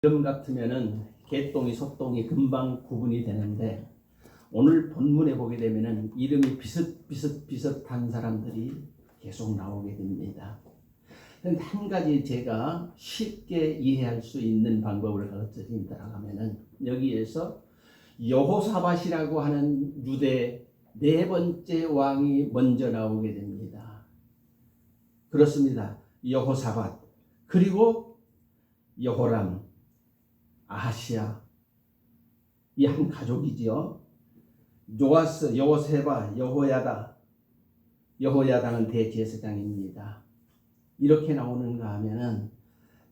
이름 같으면은 개똥이 소똥이 금방 구분이 되는데 오늘 본문에 보게 되면은 이름이 비슷한 사람들이 계속 나오게 됩니다. 그런데 한 가지 제가 쉽게 이해할 수 있는 방법을 가르쳐 드린다고 하면은 여기에서 여호사밧이라고 하는 유대 네 번째 왕이 먼저 나오게 됩니다. 그렇습니다. 여호사밧, 그리고 여호람, 아하시야, 이 한 가족이지요. 요아스, 여호세바, 여호야다는 대제사장입니다. 이렇게 나오는가 하면은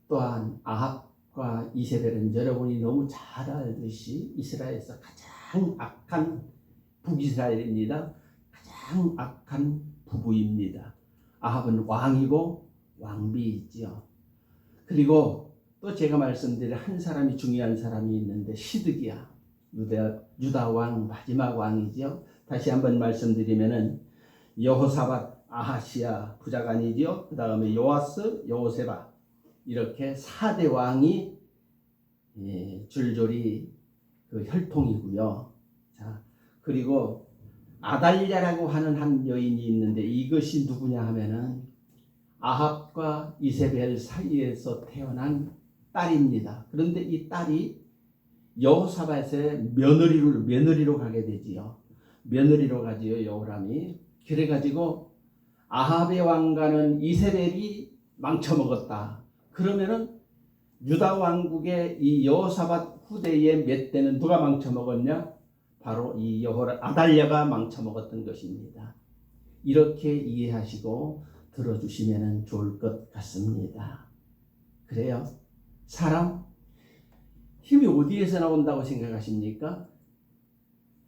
또한 아합과 이세벨은 여러분이 너무 잘 알듯이 이스라엘에서 가장 악한 북이스라엘입니다. 가장 악한 부부입니다. 아합은 왕이고 왕비이지요. 그리고 또 제가 말씀드린 한 사람이 중요한 사람이 있는데 시드기야, 유다 왕 마지막 왕이지요. 다시 한번 말씀드리면은 여호사밧, 아하시야 부자간이지요. 그 다음에 요아스, 여호세바, 이렇게 4대 왕이 줄줄이 그 혈통이고요. 자, 그리고 아달랴라고 하는 한 여인이 있는데 이것이 누구냐 하면은 아합과 이세벨 사이에서 태어난 딸입니다. 그런데 이 딸이 여호사밧의 며느리로 가게 되지요. 며느리로 가지요, 여호람이. 그래가지고 아합의 왕가는 이세벨이 망쳐먹었다. 그러면은 유다 왕국의 이 여호사밧 후대의 몇 대는 누가 망쳐먹었냐? 바로 이 아달랴가 망쳐먹었던 것입니다. 이렇게 이해하시고 들어주시면 좋을 것 같습니다. 그래요. 사람 힘이 어디에서 나온다고 생각하십니까?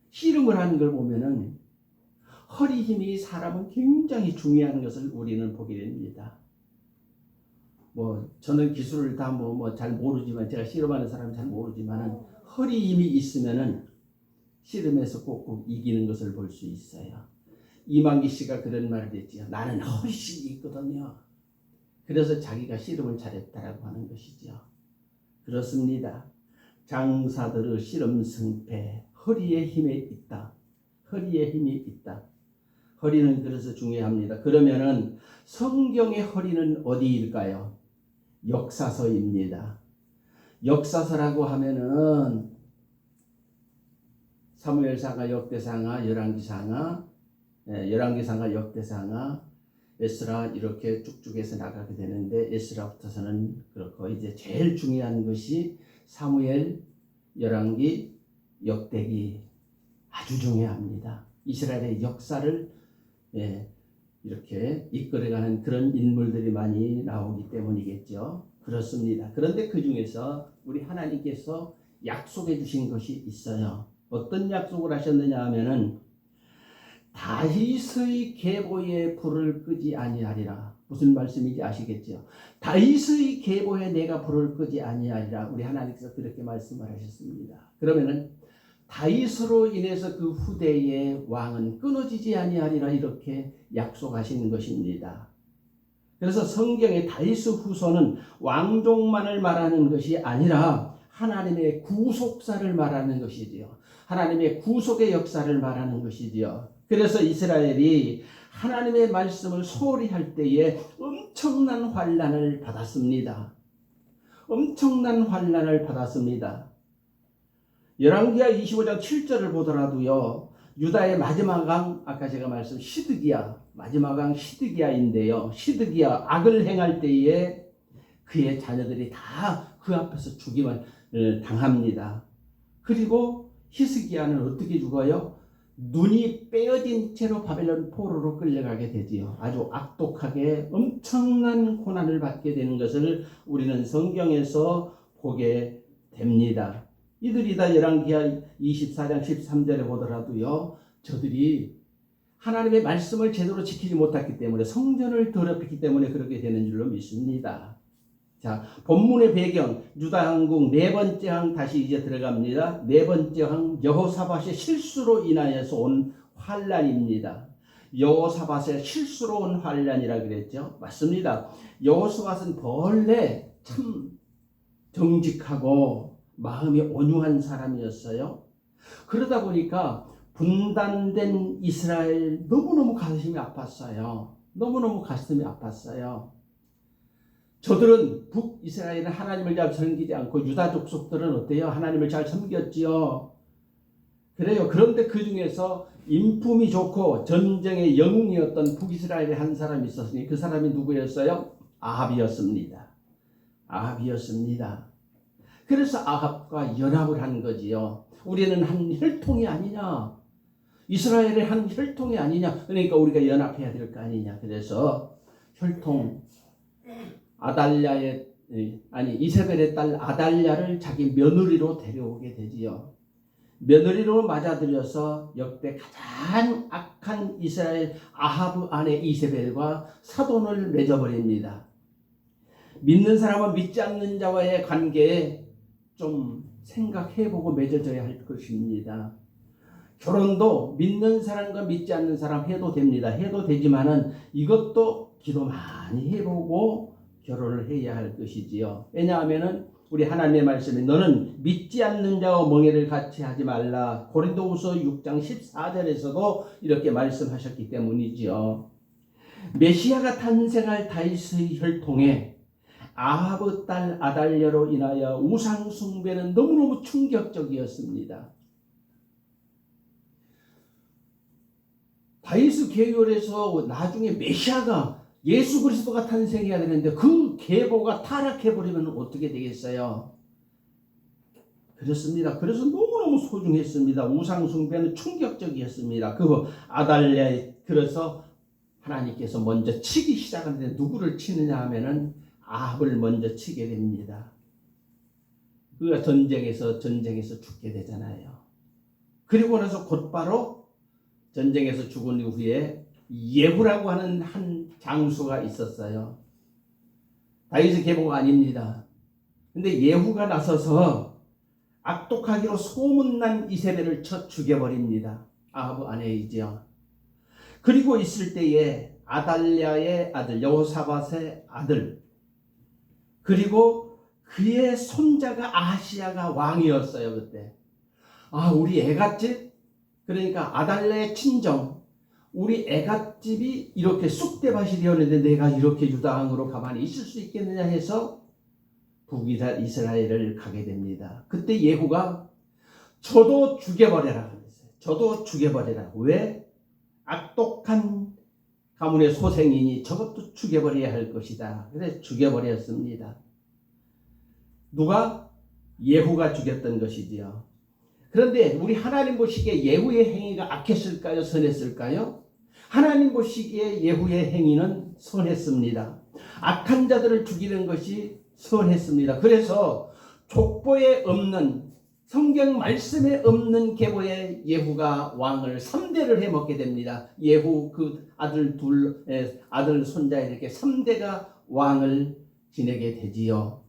씨름을 하는 걸 보면은 허리 힘이 사람은 굉장히 중요한 것을 우리는 보게 됩니다. 저는 기술을 다 잘 모르지만, 제가 씨름하는 사람은 잘 모르지만은 허리 힘이 있으면은 씨름에서 꼭꼭 이기는 것을 볼 수 있어요. 이만기 씨가 그런 말을 했지요. 나는 허리심이 있거든요. 그래서 자기가 씨름을 잘했다라고 하는 것이죠. 그렇습니다. 장사들의 씨름 승패, 허리의 힘에 있다. 허리의 힘이 있다. 허리는 그래서 중요합니다. 그러면은 성경의 허리는 어디일까요? 역사서입니다. 역사서라고 하면은 사무엘상하, 역대상하, 열왕기상하, 역대상하, 에스라, 이렇게 쭉쭉해서 나가게 되는데 에스라부터서는 그렇고 이제 제일 중요한 것이 사무엘, 열왕기, 역대기, 아주 중요합니다. 이스라엘의 역사를 이렇게 이끌어가는 그런 인물들이 많이 나오기 때문이겠죠. 그렇습니다. 그런데 그 중에서 우리 하나님께서 약속해 주신 것이 있어요. 어떤 약속을 하셨느냐 하면은 다윗의 계보에 불을 끄지 아니하리라. 무슨 말씀인지 아시겠죠? 다윗의 계보에 내가 불을 끄지 아니하리라. 우리 하나님께서 그렇게 말씀을 하셨습니다. 그러면은 다윗으로 인해서 그 후대의 왕은 끊어지지 아니하리라, 이렇게 약속하시는 것입니다. 그래서 성경의 다윗 후손은 왕족만을 말하는 것이 아니라 하나님의 구속사를 말하는 것이지요. 하나님의 구속의 역사를 말하는 것이지요. 그래서 이스라엘이 하나님의 말씀을 소홀히 할 때에 엄청난 환난을 받았습니다. 엄청난 환난을 받았습니다. 열왕기하 25장 7절을 보더라도요, 유다의 마지막 왕, 아까 제가 말씀 시드기야, 마지막 왕 시드기야인데요, 시드기야 악을 행할 때에 그의 자녀들이 다 그 앞에서 죽임을 당합니다. 그리고 히스기야는 어떻게 죽어요? 눈이 빼어진 채로 바벨론 포로로 끌려가게 되지요. 아주 악독하게 엄청난 고난을 받게 되는 것을 우리는 성경에서 보게 됩니다. 이들이 다 열왕기하 24장 13절에 보더라도요, 저들이 하나님의 말씀을 제대로 지키지 못했기 때문에, 성전을 더럽혔기 때문에 그렇게 되는 줄로 믿습니다. 자, 본문의 배경, 유다 왕국 네 번째 왕, 다시 이제 들어갑니다. 네 번째 왕 여호사밧의 실수로 인하여서 온 환난입니다. 여호사밧의 실수로 온 환난이라 그랬죠. 맞습니다. 여호사밧은 본래 참 정직하고 마음이 온유한 사람이었어요. 그러다 보니까 분단된 이스라엘 너무너무 가슴이 아팠어요. 너무너무 가슴이 아팠어요. 저들은 북이스라엘은 하나님을 잘 섬기지 않고 유다 족속들은 어때요? 하나님을 잘 섬겼지요. 그래요. 그런데 그 중에서 인품이 좋고 전쟁의 영웅이었던 북이스라엘의 한 사람이 있었으니 그 사람이 누구였어요? 아합이었습니다. 아합이었습니다. 그래서 아합과 연합을 한 거지요. 우리는 한 혈통이 아니냐. 이스라엘의 한 혈통이 아니냐. 그러니까 우리가 연합해야 될 거 아니냐. 그래서 혈통 이세벨의 딸 아달랴를 자기 며느리로 데려오게 되지요. 며느리로 맞아들여서 역대 가장 악한 이스라엘 아하브 아내 이세벨과 사돈을 맺어버립니다. 믿는 사람은 믿지 않는 자와의 관계에 좀 생각해보고 맺어져야 할 것입니다. 결혼도 믿는 사람과 믿지 않는 사람 해도 됩니다. 해도 되지만은 이것도 기도 많이 해보고 결혼을 해야 할 것이지요. 왜냐하면은 우리 하나님의 말씀이 너는 믿지 않는 자와 멍에를 같이 하지 말라. 고린도후서 6장 14절에서도 이렇게 말씀하셨기 때문이지요. 메시아가 탄생할 다윗의 혈통에 아합의 딸 아달랴로 인하여 우상 숭배는 너무너무 충격적이었습니다. 다윗의 계율에서 나중에 메시아가 예수 그리스도가 탄생해야 되는데 그 계보가 타락해버리면 어떻게 되겠어요? 그렇습니다. 그래서 너무너무 소중했습니다. 우상 숭배는 충격적이었습니다. 그 아달랴에 그래서 하나님께서 먼저 치기 시작하는데 누구를 치느냐 하면은 아합을 먼저 치게 됩니다. 그가 전쟁에서 죽게 되잖아요. 그리고 나서 곧바로 전쟁에서 죽은 이후에 예후라고 하는 한 장수가 있었어요. 다윗의 계보가 아닙니다. 근데 예후가 나서서 악독하기로 소문난 이세벨을 쳐 죽여버립니다. 아합 아내이지요. 그리고 있을 때에 아달랴의 아들 여호사밧의 아들 그리고 그의 손자가 아하시야가 왕이었어요. 그때 우리 애갓집 그러니까 아달랴의 친정 우리 애갓집이 이렇게 쑥대밭이 되었는데 내가 이렇게 유다왕으로 가만히 있을 수 있겠느냐 해서 북이스라엘을 가게 됩니다. 그때 예후가 저도 죽여버려라 그랬어요. 저도 죽여버려라. 왜? 악독한 가문의 소생이니 저것도 죽여버려야 할 것이다. 그래서 죽여버렸습니다. 누가? 예후가 죽였던 것이지요. 그런데 우리 하나님 보시기에 예후의 행위가 악했을까요? 선했을까요? 하나님 보시기에 예후의 행위는 선했습니다. 악한 자들을 죽이는 것이 선했습니다. 그래서 족보에 없는 성경 말씀에 없는 계보에 예후가 왕을 3대를 해먹게 됩니다. 예후 그 아들 손자 이렇게 3대가 왕을 지내게 되지요.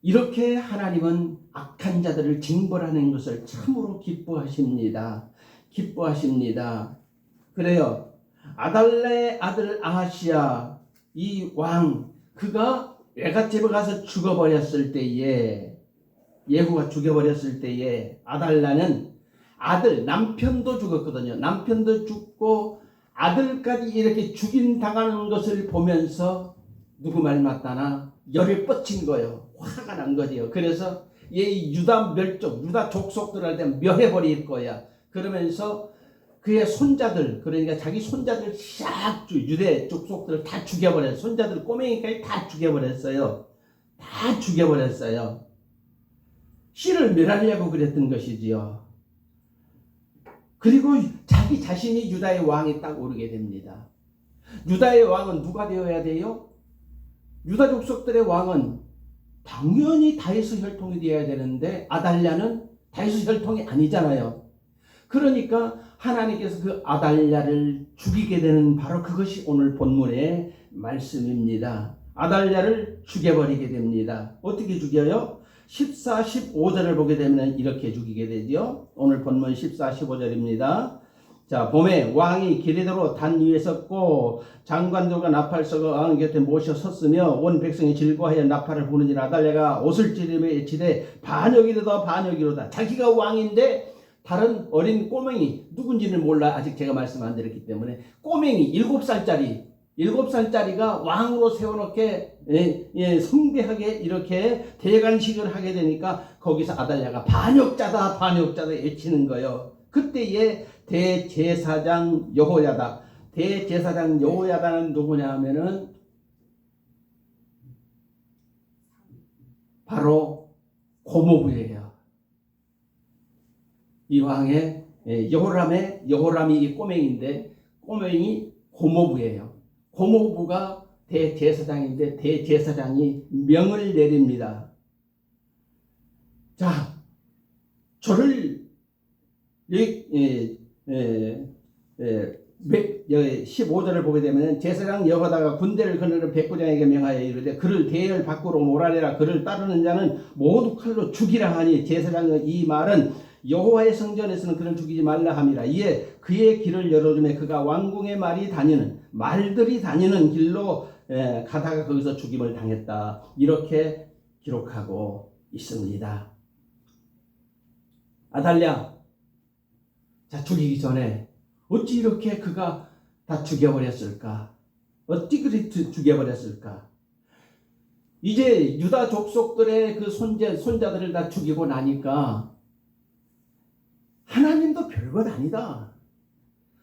이렇게 하나님은 악한 자들을 징벌하는 것을 참으로 기뻐하십니다. 그래요. 아달랴의 아들 아하시야 이 왕 그가 외갓집에 가서 죽어버렸을 때에 예후가 죽여버렸을 때에 아달랴는 아들 남편도 죽었거든요. 남편도 죽고 아들까지 이렇게 죽임당하는 것을 보면서 누구 말 맞다나 열이 뻗친 거예요. 화가 난 거지요. 그래서 얘 유다 멸족, 유다 족속들한테 멸해버릴 거야. 그러면서 그의 손자들, 그러니까 자기 손자들 싹 유대 족속들을 다 죽여버렸어요. 손자들 꼬맹이까지 다 죽여버렸어요. 다 죽여버렸어요. 씨를 멸하려고 그랬던 것이지요. 그리고 자기 자신이 유다의 왕이 딱 오르게 됩니다. 유다의 왕은 누가 되어야 돼요? 유다 족속들의 왕은 당연히 다윗의 혈통이 되어야 되는데 아달랴는 다윗의 혈통이 아니잖아요. 그러니까 하나님께서 그 아달랴를 죽이게 되는 바로 그것이 오늘 본문의 말씀입니다. 아달랴를 죽여버리게 됩니다. 어떻게 죽여요? 14, 15절을 보게 되면 이렇게 죽이게 되죠. 오늘 본문 14, 15절입니다. 자, 봄에 왕이 기레대로 단 위에 섰고 장관들과 나팔서가 왕 곁에 모셔 섰으며 온 백성이 즐거워하여 나팔을 부르니라. 아달랴가 옷을 찌르며 지되 반역이로다 반역이로다. 자기가 왕인데 다른 어린 꼬맹이 누군지는 몰라. 아직 제가 말씀 안 드렸기 때문에 꼬맹이 7살짜리가 왕으로 세워놓게 성대하게 이렇게 대관식을 하게 되니까 거기서 아달랴가 반역자다 반역자다 외치는 거예요. 그때에 대제사장 여호야다는 누구냐 하면은 바로 고모부예요. 이 왕의 여호람이 이 꼬맹인데 꼬맹이 고모부예요. 고모부가 대제사장인데 대제사장이 명을 내립니다. 자, 저를 15절을 보게 되면 제사장 여호야다가 군대를 거느린 백부장에게 명하여 이르되 그를 대열 밖으로 몰아내라. 그를 따르는 자는 모두 칼로 죽이라 하니 제사장의 이 말은 여호와의 성전에서는 그를 죽이지 말라 함이라. 이에 그의 길을 열어주매 그가 왕궁의 말들이 다니는 길로 가다가 거기서 죽임을 당했다. 이렇게 기록하고 있습니다. 아달랴, 자, 죽이기 전에 어찌 이렇게 그가 다 죽여버렸을까? 어찌 그리 죽여버렸을까? 이제 유다 족속들의 그 손자들을 다 죽이고 나니까 하나님도 별것 아니다.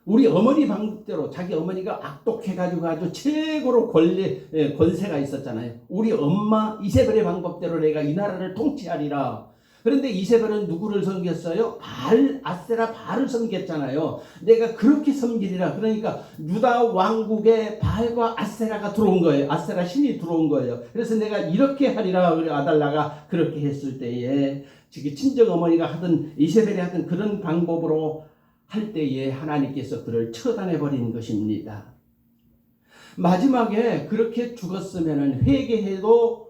우리 어머니 방법대로 자기 어머니가 악독해가지고 아주 최고로 권세가 있었잖아요. 우리 엄마 이세벨의 방법대로 내가 이 나라를 통치하리라. 그런데 이세벨은 누구를 섬겼어요? 아세라 바알을 섬겼잖아요. 내가 그렇게 섬기리라. 그러니까 유다 왕국에 바알과 아세라가 들어온 거예요. 아세라 신이 들어온 거예요. 그래서 내가 이렇게 하리라. 아달랴가 그렇게 했을 때에 지금 친정 어머니가 하던 이세벨이 하던 그런 방법으로 할 때에 하나님께서 그를 처단해 버린 것입니다. 마지막에 그렇게 죽었으면 회개해도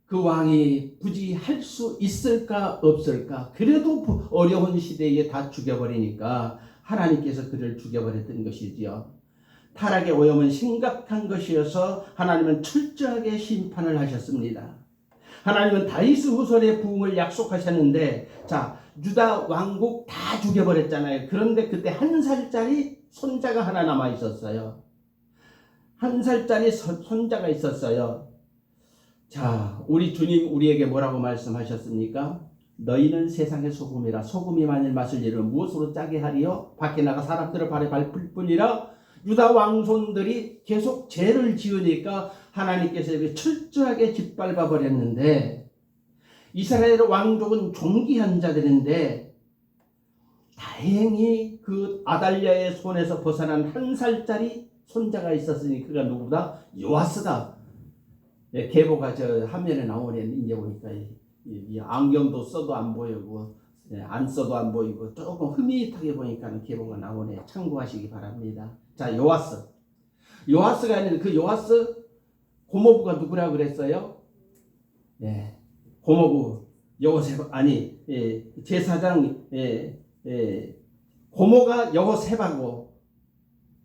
그 왕이 굳이 할 수 있을까 없을까? 그래도 어려운 시대에 다 죽여버리니까 하나님께서 그를 죽여버렸던 것이지요. 타락의 오염은 심각한 것이어서 하나님은 철저하게 심판을 하셨습니다. 하나님은 다윗 후손의 부흥을 약속하셨는데, 자, 유다 왕국 다 죽여버렸잖아요. 그런데 그때 1살짜리 손자가 하나 남아 있었어요. 1살짜리 손자가 있었어요. 자, 우리 주님 우리에게 뭐라고 말씀하셨습니까? 너희는 세상의 소금이라. 소금이 만일 맛을 잃으면 무엇으로 짜게 하리요? 밖에 나가 사람들을 발에 밟을 뿐이라. 유다 왕손들이 계속 죄를 지으니까 하나님께서 이렇게 철저하게 짓밟아 버렸는데, 이스라엘 왕족은 존귀한 자들인데 다행히 그 아달랴의 손에서 벗어난 1살짜리 손자가 있었으니 그가 누구다? 요아스다. 계보가 저 화면에 나오네. 이제 보니까 이 안경도 써도 안 보이고 안 써도 안 보이고 조금 흐릿하게 보니까 계보가 나오네. 참고하시기 바랍니다. 자, 요아스가 아니라 그 요아스 고모부가 누구라고 그랬어요? 고모부 여호세바 제사장 고모가 여호세바고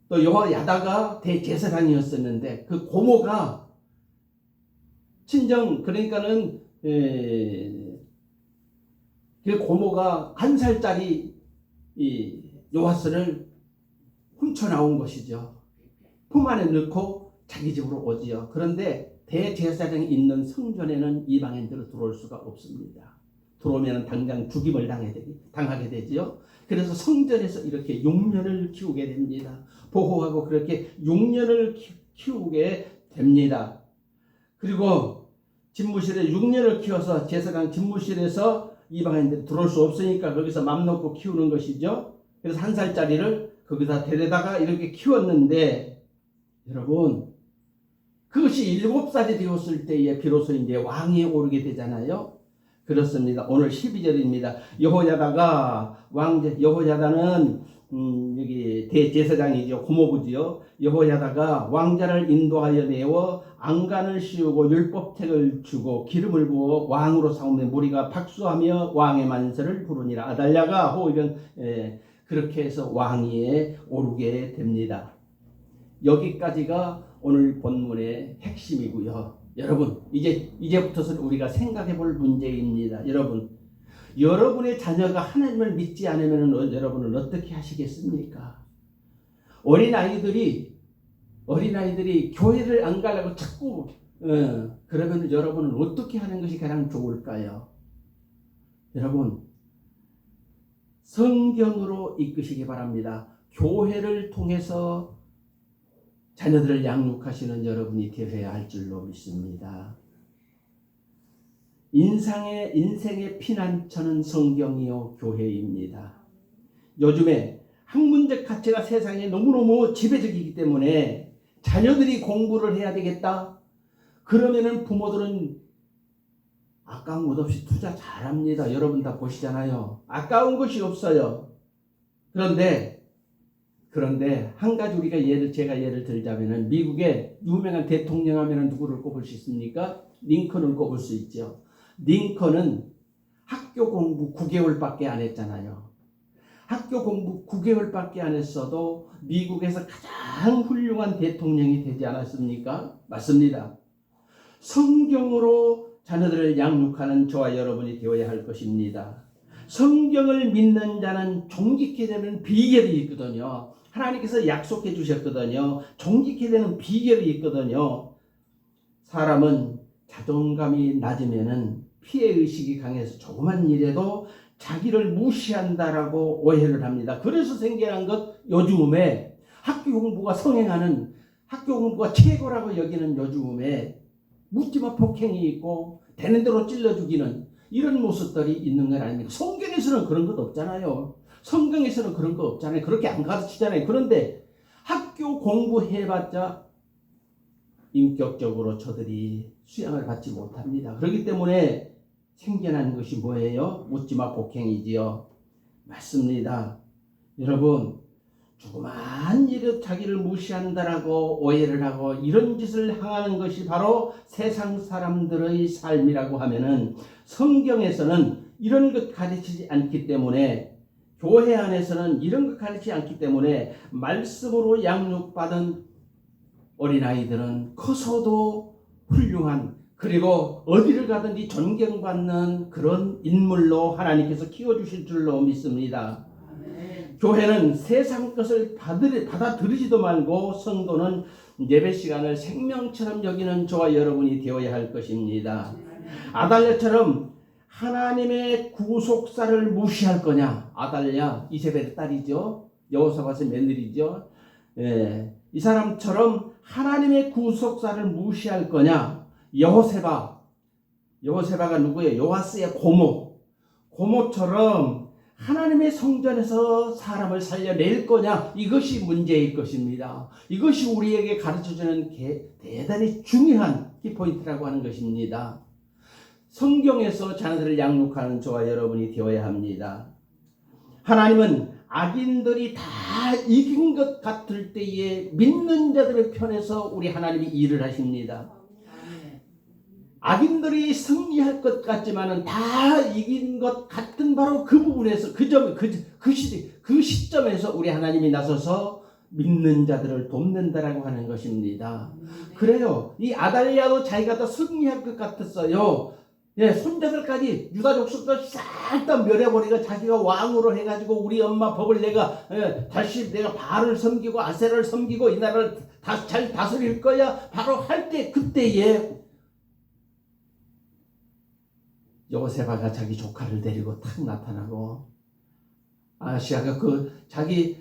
또 여호야다가 대제사장이었었는데 그 고모가 친정 그러니까는 그 고모가 1살짜리 이 요아스를 훔쳐 나온 것이죠. 품 안에 넣고 자기 집으로 오지요. 그런데 대제사장이 있는 성전에는 이방인들은 들어올 수가 없습니다. 들어오면 당장 죽임을 당하게 되지요. 그래서 성전에서 이렇게 6년을 키우게 됩니다. 보호하고 그렇게 6년을 키우게 됩니다. 그리고 집무실에 6년을 키워서 제사장 집무실에서 이방인들이 들어올 수 없으니까 거기서 맘 놓고 키우는 것이죠. 그래서 1살짜리를 거기다 데려다가 이렇게 키웠는데, 여러분, 그것이 7살이 되었을 때에 비로소 이제 왕이 오르게 되잖아요. 그렇습니다. 오늘 12절입니다. 여호야다는 여기 대제사장이죠. 고모부지요. 여호야다가 왕자를 인도하여 내어 안간을 씌우고 율법책을 주고 기름을 부어 왕으로 삼으며 무리가 박수하며 왕의 만세를 부르니라. 아달랴가 호위병 그렇게 해서 왕위에 오르게 됩니다. 여기까지가 오늘 본문의 핵심이고요. 여러분, 이제부터는 우리가 생각해 볼 문제입니다. 여러분의 자녀가 하나님을 믿지 않으면 여러분은 어떻게 하시겠습니까? 어린아이들이 교회를 안 가려고 자꾸 그러면 여러분은 어떻게 하는 것이 가장 좋을까요? 여러분, 성경으로 이끄시기 바랍니다. 교회를 통해서 자녀들을 양육하시는 여러분이 되어야 할 줄로 믿습니다. 인생의 피난처는 성경이요 교회입니다. 요즘에 학문적 가치가 세상에 너무너무 지배적이기 때문에 자녀들이 공부를 해야 되겠다? 그러면은 부모들은 아까운 것 없이 투자 잘합니다. 여러분 다 보시잖아요. 아까운 것이 없어요. 그런데 한 가지 제가 예를 들자면은 미국의 유명한 대통령 하면은 누구를 꼽을 수 있습니까? 링컨을 꼽을 수 있죠. 링컨은 학교 공부 9개월밖에 안 했잖아요. 학교 공부 9개월밖에 안 했어도 미국에서 가장 훌륭한 대통령이 되지 않았습니까? 맞습니다. 성경으로 자녀들을 양육하는 저와 여러분이 되어야 할 것입니다. 성경을 믿는 자는 정직히 되는 비결이 있거든요. 하나님께서 약속해 주셨거든요. 정직히 되는 비결이 있거든요. 사람은 자존감이 낮으면은 피해의식이 강해서 조그만 일에도 자기를 무시한다라고 오해를 합니다. 그래서 생겨난 것, 요즘에 학교 공부가 최고라고 여기는 요즘에 묻지마 폭행이 있고 되는 대로 찔러 죽이는 이런 모습들이 있는 건 아닙니까? 성경에서는 그런 것 없잖아요. 그렇게 안 가르치잖아요. 그런데 학교 공부해봤자 인격적으로 저들이 수양을 받지 못합니다. 그렇기 때문에 생겨난 것이 뭐예요? 묻지마 폭행이지요. 맞습니다. 여러분, 조그만 일에 자기를 무시한다라고 오해를 하고 이런 짓을 행하는 것이 바로 세상 사람들의 삶이라고 하면은 성경에서는 이런 것 가르치지 않기 때문에, 교회 안에서는 이런 것 가르치지 않기 때문에 말씀으로 양육받은 어린아이들은 커서도 훌륭한, 그리고 어디를 가든지 존경받는 그런 인물로 하나님께서 키워주실 줄로 믿습니다. 교회는 세상 것을 받아들이지도 말고 성도는 예배 시간을 생명처럼 여기는 저와 여러분이 되어야 할 것입니다. 아달랴처럼 하나님의 구속사를 무시할 거냐? 아달랴 이세벨의 딸이죠. 여호사밧의 며느리죠. 이 사람처럼 하나님의 구속사를 무시할 거냐? 여호세바가 누구예요? 요아스의 고모처럼 하나님의 성전에서 사람을 살려낼 거냐? 이것이 문제일 것입니다. 이것이 우리에게 가르쳐주는 대단히 중요한 키포인트라고 하는 것입니다. 성경에서 자녀들을 양육하는 저와 여러분이 되어야 합니다. 하나님은 악인들이 다 이긴 것 같을 때에 믿는 자들의 편에서 우리 하나님이 일을 하십니다. 악인들이 승리할 것 같지만은 다 이긴 것 같은 바로 그 부분에서 그 시점에서 우리 하나님이 나서서 믿는 자들을 돕는다라고 하는 것입니다. 그래요. 이 아달랴도 자기가 더 승리할 것 같았어요. 손자들까지 유다 족속들 싹 다 멸해버리고 자기가 왕으로 해가지고 우리 엄마 법을 다시 내가 바알을 섬기고 아세라를 섬기고 이 나라를 잘 다스릴 거야. 바로 할 때 그때에 여호세바가 자기 조카를 데리고 탁 나타나고 아시아가 자기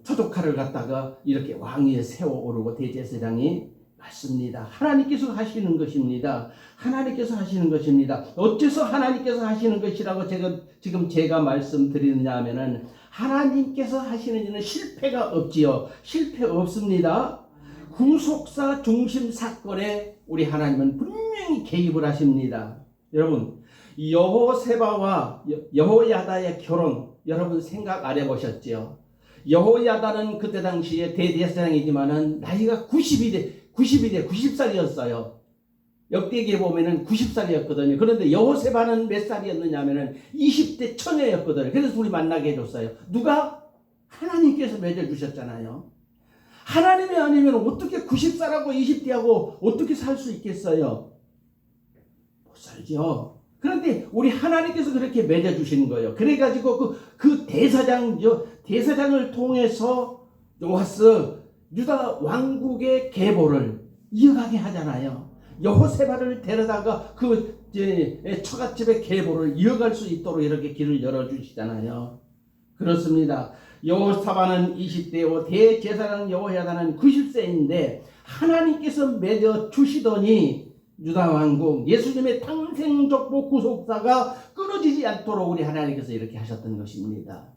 처조카를 갖다가 이렇게 왕위에 세워 오르고 대제사장이 맞습니다. 하나님께서 하시는 것입니다. 어째서 하나님께서 하시는 것이라고 제가 말씀드리느냐 하면은 하나님께서 하시는 일은 실패가 없지요. 실패 없습니다. 구속사 중심 사건에 우리 하나님은 분명히 개입을 하십니다. 여러분, 여호세바와 여호야다의 결혼 여러분 생각 안 해보셨죠? 여호야다는 그때 당시에 대제사장이지만은 나이가 90살이었어요. 역대기에 보면은 90살이었거든요. 그런데 여호세바는 몇 살이었느냐 하면은 20대 처녀였거든요. 그래서 둘이 만나게 해줬어요. 누가? 하나님께서 맺어주셨잖아요. 하나님이 아니면 어떻게 90살하고 20대하고 어떻게 살 수 있겠어요? 못 살죠. 그런데 우리 하나님께서 그렇게 맺어주신 거예요. 그래가지고 그 대사장을 통해서 요아스 유다 왕국의 계보를 이어가게 하잖아요. 여호세바를 데려다가 그 처갓집의 계보를 이어갈 수 있도록 이렇게 길을 열어주시잖아요. 그렇습니다. 여호사바는 20대요 대제사장 여호야다는 90세인데 하나님께서 맺어주시더니 유다 왕국 예수님의 탄생족보 구속사가 끊어지지 않도록 우리 하나님께서 이렇게 하셨던 것입니다.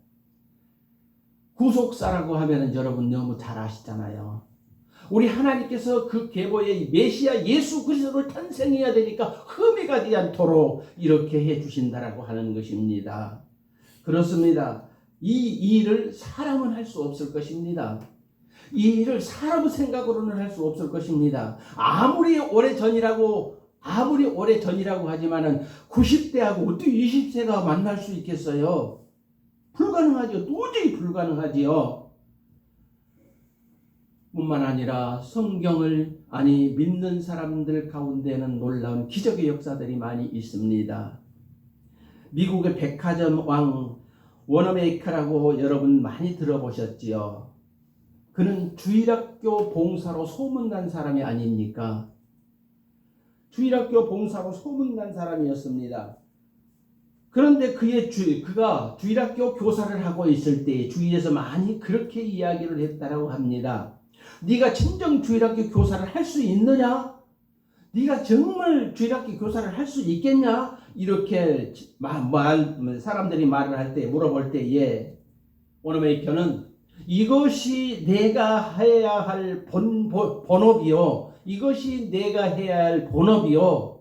구속사라고 하면은 여러분 너무 잘 아시잖아요. 우리 하나님께서 그 계보의 메시아 예수 그리스도를 탄생해야 되니까 흠이 가지 않도록 이렇게 해주신다라고 하는 것입니다. 그렇습니다. 이 일을 사람은 할 수 없을 것입니다. 이 일을 사람 생각으로는 할 수 없을 것입니다. 아무리 오래전이라고 하지만은 90대하고 어떻게 20세가 만날 수 있겠어요? 불가능하죠. 도저히 불가능하지요. 뿐만 아니라 성경을 믿는 사람들 가운데는 놀라운 기적의 역사들이 많이 있습니다. 미국의 백화점 왕 워너메이커라고 여러분 많이 들어보셨지요. 그는 주일학교 봉사로 소문난 사람이 아닙니까? 주일학교 봉사로 소문난 사람이었습니다. 그런데 그가 주일학교 교사를 하고 있을 때 주위에서 많이 그렇게 이야기를 했다라고 합니다. 네가 진정 주일학교 교사를 할 수 있느냐? 네가 정말 주일학교 교사를 할 수 있겠냐? 이렇게 사람들이 말을 할 때 물어볼 때에 워너메이커는 이것이 내가 해야 할 본업이요. 이것이 내가 해야 할 본업이요.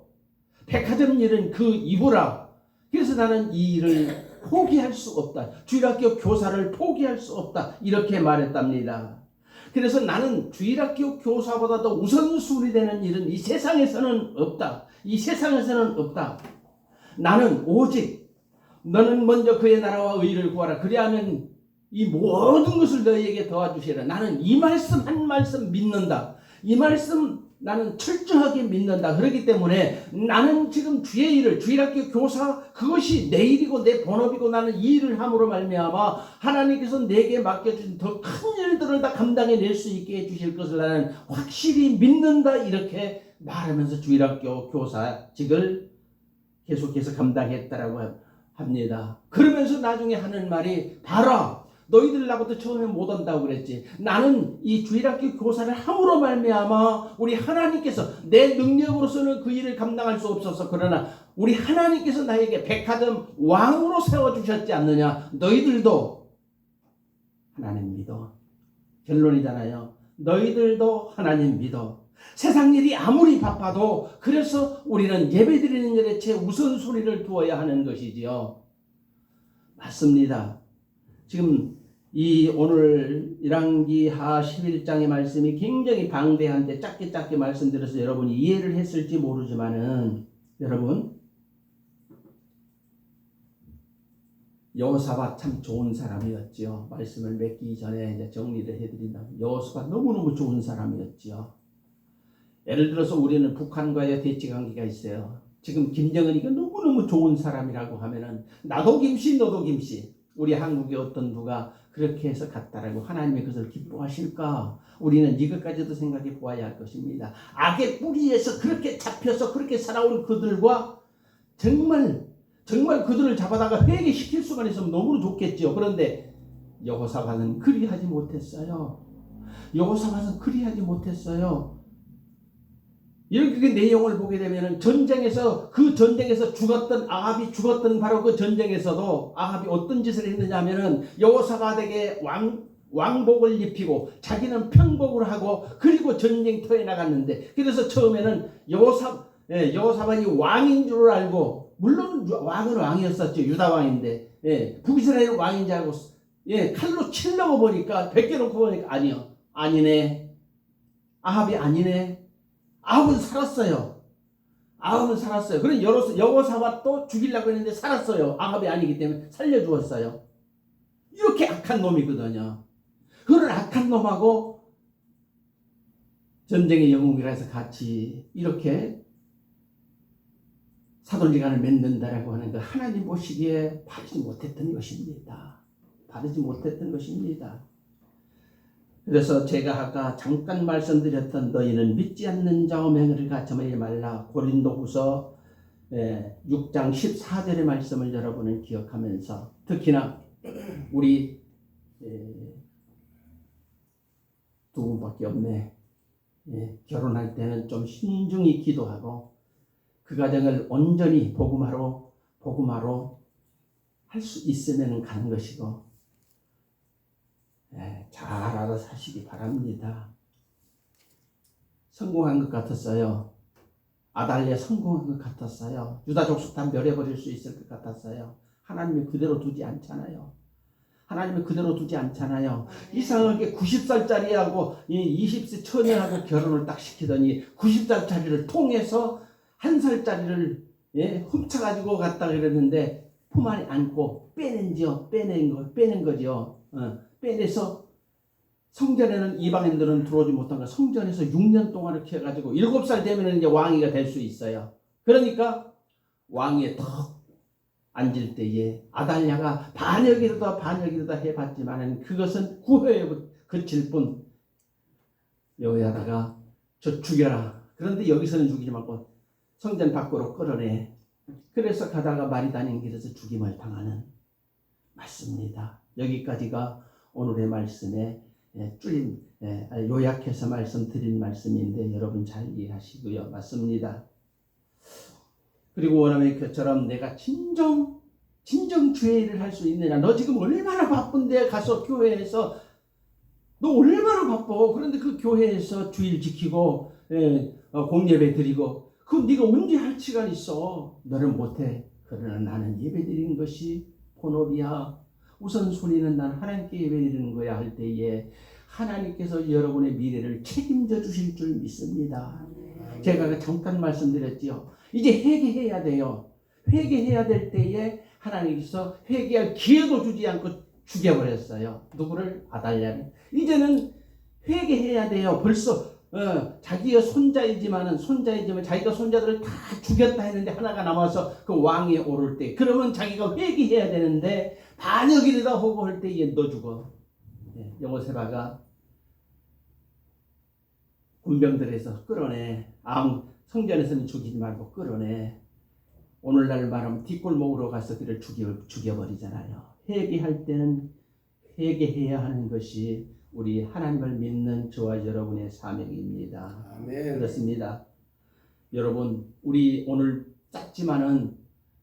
백화점 일은 그 이후라. 그래서 나는 이 일을 포기할 수 없다. 주일학교 교사를 포기할 수 없다. 이렇게 말했답니다. 그래서 나는 주일학교 교사보다 더 우선순위 되는 일은 이 세상에서는 없다. 이 세상에서는 없다. 나는 오직 너는 먼저 그의 나라와 의를 구하라. 그리하면 이 모든 것을 너희에게 도와주시라. 나는 이 말씀 한 말씀 믿는다. 이 말씀 나는 철저하게 믿는다. 그렇기 때문에 나는 지금 주의 일을 주일학교 교사 그것이 내 일이고 내 본업이고 나는 이 일을 함으로 말미암아 하나님께서 내게 맡겨주신 더 큰 일들을 다 감당해낼 수 있게 해주실 것을 나는 확실히 믿는다. 이렇게 말하면서 주일학교 교사직을 계속해서 감당했다라고 합니다. 그러면서 나중에 하는 말이 봐라. 너희들 나부터 처음에 못 온다고 그랬지. 나는 이 주일학교 교사를 함으로 말미암아 우리 하나님께서 내 능력으로서는 그 일을 감당할 수 없어서 그러나 우리 하나님께서 나에게 백화점 왕으로 세워주셨지 않느냐. 너희들도 하나님 믿어. 결론이잖아요. 너희들도 하나님 믿어. 세상 일이 아무리 바빠도 그래서 우리는 예배드리는 일에 우선순위를 두어야 하는 것이지요. 맞습니다. 지금 이 오늘 열왕기하 11장의 말씀이 굉장히 방대한데 짧게 말씀드려서 여러분이 이해를 했을지 모르지만은 여러분 여호사밧 참 좋은 사람이었지요. 말씀을 맺기 전에 이제 정리를 해드린다면 여호사밧 너무너무 좋은 사람이었지요. 예를 들어서 우리는 북한과의 대치관계가 있어요. 지금 김정은이가 너무너무 좋은 사람이라고 하면은 나도 김씨 너도 김씨 우리 한국의 어떤 누가 그렇게 해서 갔다라고 하나님이 그것을 기뻐하실까? 우리는 이것까지도 생각해 보아야 할 것입니다. 악의 뿌리에서 그렇게 잡혀서 그렇게 살아온 그들과 정말 그들을 잡아다가 회개시킬 수만 있으면 너무 좋겠죠. 그런데 여호사밧은 그리하지 못했어요. 여호사밧은 그리하지 못했어요. 이렇게 내용을 보게 되면은 그 전쟁에서 아합이 죽었던 바로 그 전쟁에서도 아합이 어떤 짓을 했느냐 하면은 여호사밧에게 왕복을 입히고 자기는 평복을 하고 그리고 전쟁터에 나갔는데 그래서 처음에는 여호사밧이 왕인 줄 알고 물론 왕은 왕이었었죠. 유다 왕인데 북이스라엘 왕인 줄 알고 칼로 치려고 보니까 벗겨놓고 보니까 아니네. 아합이 아니네. 아합은 살았어요. 아합은 살았어요. 그런 여호사밧도 죽이려고 했는데 살았어요. 아합이 아니기 때문에 살려주었어요. 이렇게 악한 놈이거든요. 그런 악한 놈하고 전쟁의 영웅이라 해서 같이 이렇게 사돈지간을 맺는다라고 하는 거 하나님 보시기에 바르지 못했던 것입니다. 바르지 못했던 것입니다. 그래서 제가 아까 잠깐 말씀드렸던 너희는 믿지 않는 자와 맹을 가첨하지 말라. 고린도후서 6장 14절의 말씀을 여러분은 기억하면서 특히나 우리 두 분밖에 없네. 결혼할 때는 좀 신중히 기도하고 그 과정을 온전히 복음화로 할 수 있으면 가는 것이고 잘 알아 사시기 바랍니다. 성공한 것 같았어요. 아달랴 성공한 것 같았어요. 유다 족속 다 멸해버릴 수 있을 것 같았어요. 하나님이 그대로 두지 않잖아요. 하나님은 그대로 두지 않잖아요. 이상하게 90살짜리하고 20세 처녀하고 결혼을 딱 시키더니 90살짜리를 통해서 1살짜리를 훔쳐가지고 갔다 그랬는데 품 안에 안고 빼낸 거죠. 빼내서 성전에는 이방인들은 들어오지 못한 거 성전에서 6년 동안을 키워가지고 7살 되면 이제 왕이가 될 수 있어요. 그러니까 왕위에 턱 앉을 때에 아달랴가 반역이르다 해봤지만은 그것은 구호에 그칠 뿐. 여기다가 저 죽여라. 그런데 여기서는 죽이지 말고 성전 밖으로 끌어내. 그래서 가다가 말이 다닌 길에서 죽임을 당하는 맞습니다. 여기까지가 오늘의 말씀에 줄임 요약해서 말씀드린 말씀인데 여러분 잘 이해하시고요. 맞습니다. 그리고 원하면 그처럼 내가 진정 주의를 할 수 있느냐. 너 지금 얼마나 바쁜데 가서 교회에서 너 얼마나 바빠. 그런데 그 교회에서 주일 지키고 공예배 드리고 그럼 네가 언제 할 시간 있어. 너는 못해. 그러나 나는 예배 드리는 것이 본업이야. 우선순위는 난 하나님께 예배 드리는 거야 할 때에 하나님께서 여러분의 미래를 책임져 주실 줄 믿습니다. 제가 잠깐 말씀드렸지요. 이제 회개해야 돼요. 회개해야 될 때에 하나님께서 회개할 기회도 주지 않고 죽여버렸어요. 누구를? 아달랴를. 이제는 회개해야 돼요. 벌써 자기가 손자이지만 자기가 손자들을 다 죽였다 했는데 하나가 남아서 그 왕위에 오를 때 그러면 자기가 회개해야 되는데 반역이다 하고 할 때에 너 죽어. 여호사밧가 군병들에서 끌어내. 성전에서는 죽이지 말고 끌어내. 오늘날 말하면 뒷골목으로 가서 그를 죽여버리잖아요. 회개할 때는 회개해야 하는 것이 우리 하나님을 믿는 저와 여러분의 사명입니다. 아멘. 그렇습니다. 여러분 우리 오늘 짧지만은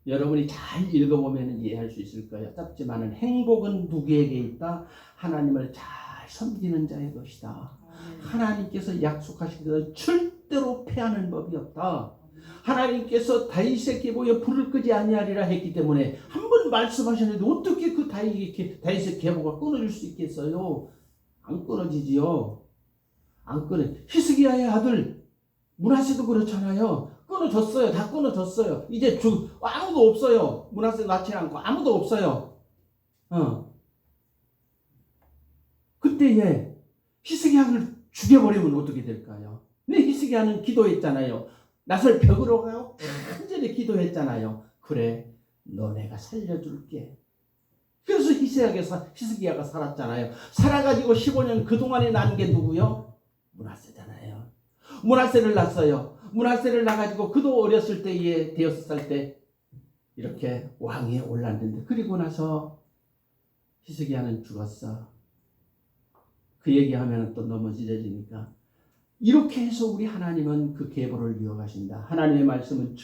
여러분이 잘 읽어보면 이해할 수 있을 거예요. 짧지만은 행복은 누구에게 있다? 하나님을 잘 섬기는 자의 것이다. 하나님께서 약속하신 대로 절대로 패하는 법이 없다. 하나님께서 다윗의 계보에 불을 끄지 아니하리라 했기 때문에 한 번 말씀하셨는데 어떻게 그 다윗의 계보가 끊어질 수 있겠어요? 안 끊어지지요. 안 끊어. 히스기야의 아들 므낫세도 그렇잖아요. 끊어졌어요. 다 끊어졌어요. 이제 아무도 없어요. 므낫세 낳지 않고 아무도 없어요. 그때에 히스기야를 죽여버리면 어떻게 될까요? 근데 히스기야는 기도했잖아요. 낯을 벽으로 가요. 간절히 기도했잖아요. 그래, 너 내가 살려줄게. 그래서 히스기야가 살았잖아요. 살아가지고 15년 그동안에 난 게 누구요? 므낫세잖아요. 므낫세를 낳았어요. 므낫세를 낳아가지고 그도 어렸을 때에 되었을 때 이렇게 왕위에 올랐는데 그리고 나서 히스기야는 죽었어. 그 얘기하면 또 너무 찢어지니까 이렇게 해서 우리 하나님은 그 계보를 이어가신다. 하나님의 말씀은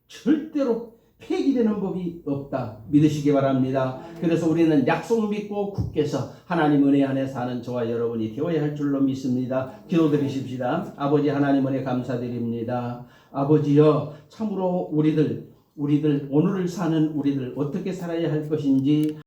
절대로 폐기되는 법이 없다. 믿으시기 바랍니다. 그래서 우리는 약속 믿고 굳게서 하나님 은혜 안에 사는 저와 여러분이 되어야 할 줄로 믿습니다. 기도드리십시다. 아버지 하나님 은혜 감사드립니다. 아버지여 참으로 우리들 오늘을 사는 우리들 어떻게 살아야 할 것인지